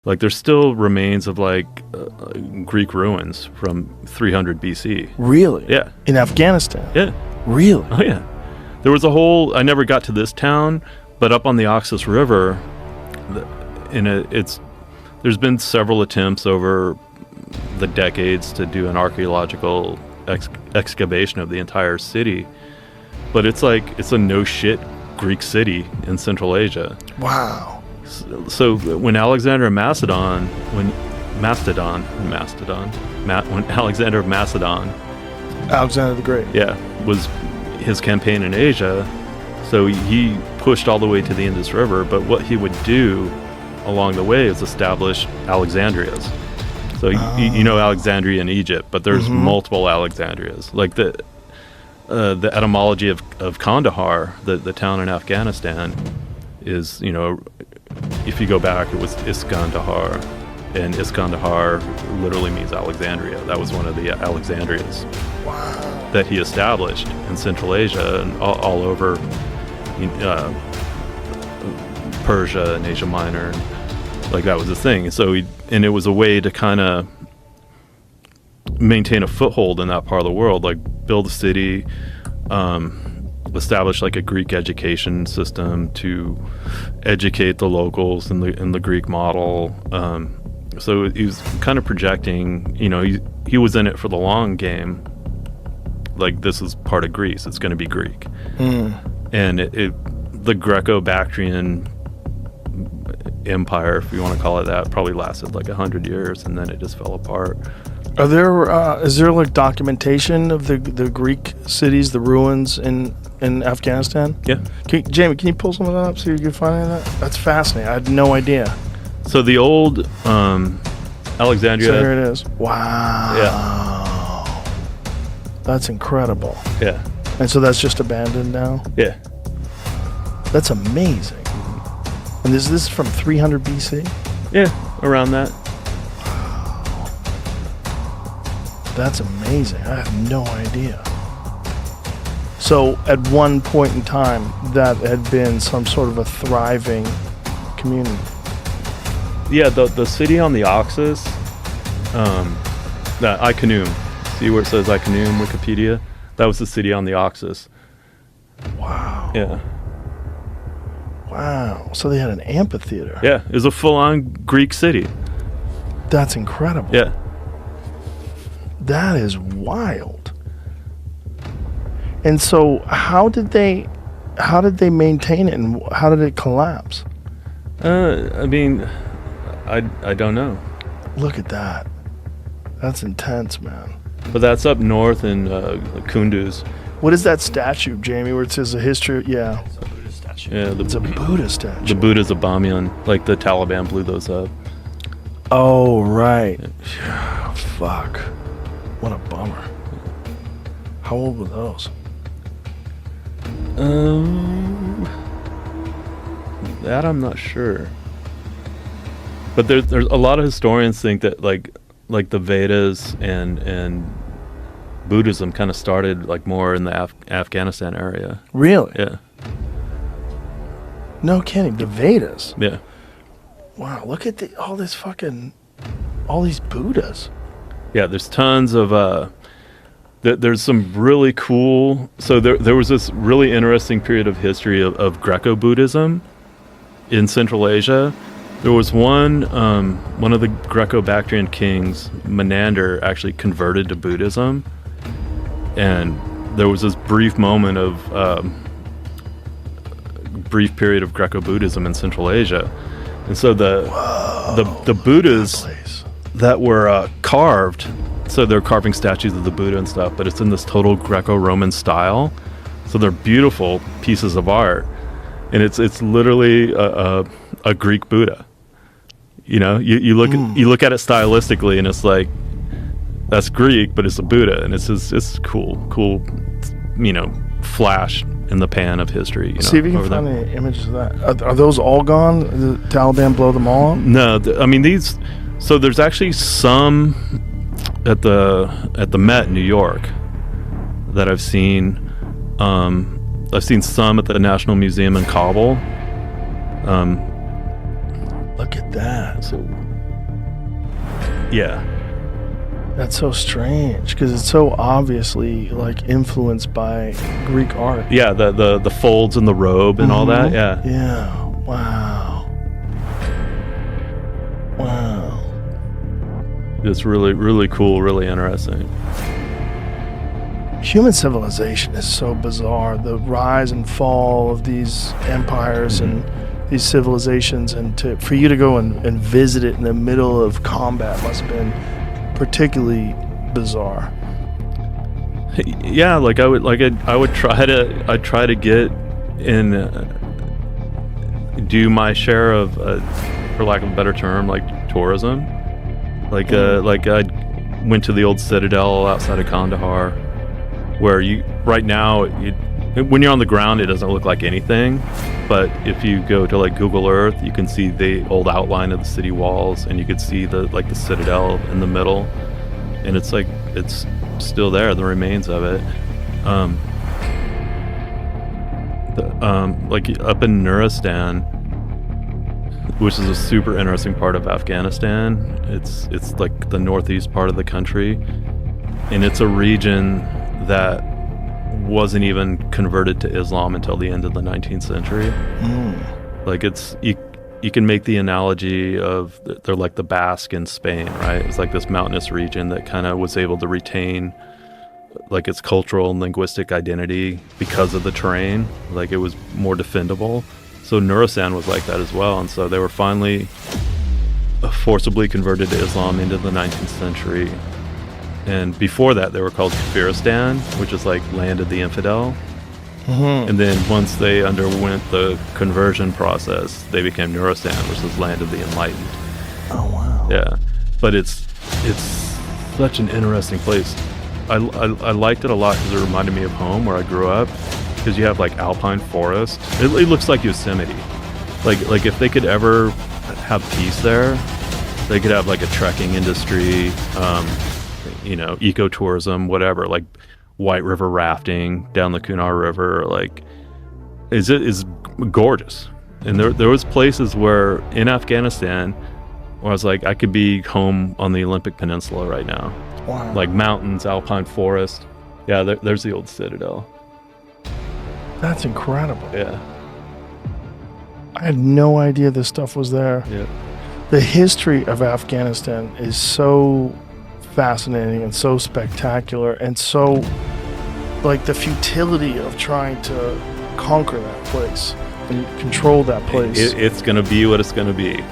Like there's still remains of like Greek ruins from 300 BC. Really? Yeah. In Afghanistan? Yeah. Really? Oh yeah. There was a whole. I never got to this town, but up on the Oxus River, there's been several attempts over the decades to do an archaeological excavation of the entire city, but it's a no shit Greek city in Central Asia. Wow. So when Alexander of Macedon, when Alexander of Macedon, Alexander the Great, was his campaign in Asia, so he pushed all the way to the Indus River. But what he would do along the way is establish Alexandrias. So you know Alexandria in Egypt, but there's multiple Alexandrias. Like the etymology of Kandahar, the town in Afghanistan, is, if you go back, it was Iskandahar, and Iskandahar literally means Alexandria. That was one of the Alexandrias that he established in Central Asia and all over Persia and Asia Minor. Like that was the thing. So it was a way to kind of maintain a foothold in that part of the world, like build a city, establish like a Greek education system to educate the locals in the Greek model. So he was kind of projecting, he was in it for the long game. Like this is part of Greece, it's going to be Greek. And the Greco-Bactrian empire, if you want to call it that, probably lasted like 100 years, and then it just fell apart. Is there like documentation of the Greek cities, the ruins in Afghanistan? Yeah. Jamie, can you pull some of that up so you can find any of that? That's fascinating. I had no idea. So the old Alexandria. So here it is. Wow. Yeah. That's incredible. Yeah. And so that's just abandoned now? Yeah. That's amazing. And this is from 300 BC? Yeah, around that. That's amazing. I have no idea. So at one point in time, that had been some sort of a thriving community. Yeah, the city on the Oxus, that Iconium. See where it says Iconium, Wikipedia? That was the city on the Oxus. Wow. Yeah. Wow. So they had an amphitheater. Yeah, it was a full-on Greek city. That's incredible. Yeah. That is wild. And so how did they maintain it, and how did it collapse? I mean, I don't know. Look at that. That's intense, man. But that's up north in Kunduz. What is that statue, Jamie, where it says the history? Yeah. It's a Buddha statue. Yeah, It's a Buddha statue. the Buddhas of Bamiyan. Like the Taliban blew those up. Oh, right. Yeah. Fuck. What a bummer. How old were those? That I'm not sure. But there's a lot of historians think that like the Vedas and Buddhism kind of started like more in the Afghanistan area. Really? Yeah. No kidding. The Vedas. Yeah. Wow. Look at all these Buddhas. Yeah. There's tons of. There's some really cool. So there was this really interesting period of history of Greco-Buddhism in Central Asia. There was one of the Greco-Bactrian kings, Menander, actually converted to Buddhism, and there was this brief moment of brief period of Greco-Buddhism in Central Asia, and so the Buddhas that were carved. So they're carving statues of the Buddha and stuff, but it's in this total Greco-Roman style. So they're beautiful pieces of art, and it's literally a Greek Buddha. You know, you look at it stylistically, and it's like that's Greek, but it's a Buddha, and it's cool, flash in the pan of history. See if you can find any images of that. Are those all gone? Did the Taliban blow them all up? No, I mean these. So there's actually some at the Met in New York that I've seen. I've seen some at the National Museum in Kabul. Look at that. So Yeah. That's so strange because it's so obviously like influenced by Greek art. Yeah, the folds in the robe and all that. Yeah. Yeah. Wow. Wow. It's really, really cool, really interesting. Human civilization is so bizarre. The rise and fall of these empires and these civilizations, and for you to go and visit it in the middle of combat must have been particularly bizarre. Yeah, like I would try to get in, do my share of, for lack of a better term, like tourism. Like I went to the old citadel outside of Kandahar, where right now when you're on the ground it doesn't look like anything, but if you go to like Google Earth, you can see the old outline of the city walls, and you could see the citadel in the middle, and it's like it's still there, the remains of it. Like up in Nuristan, which is a super interesting part of Afghanistan. It's like the northeast part of the country, and it's a region that wasn't even converted to Islam until the end of the 19th century. Like you can make the analogy of they're like the Basque in Spain, right? It's like this mountainous region that kind of was able to retain like its cultural and linguistic identity because of the terrain. Like it was more defendable. So Nuristan was like that as well, and so they were finally forcibly converted to Islam into the 19th century. And before that, they were called Kafiristan, which is like land of the infidel. And then once they underwent the conversion process, they became Nuristan, which is land of the enlightened. Oh wow! Yeah, but it's such an interesting place. I liked it a lot because it reminded me of home where I grew up. Because you have like alpine forest. It looks like Yosemite. Like if they could ever have peace there, they could have like a trekking industry, ecotourism, whatever, like White River rafting down the Kunar River. Like is gorgeous. And there was places where in Afghanistan where I was like, I could be home on the Olympic Peninsula right now. Wow. Like mountains, alpine forest. Yeah, there's the old citadel. That's incredible. Yeah. I had no idea this stuff was there. Yeah. The history of Afghanistan is so fascinating and so spectacular, and so like the futility of trying to conquer that place and control that place. It's going to be what it's going to be.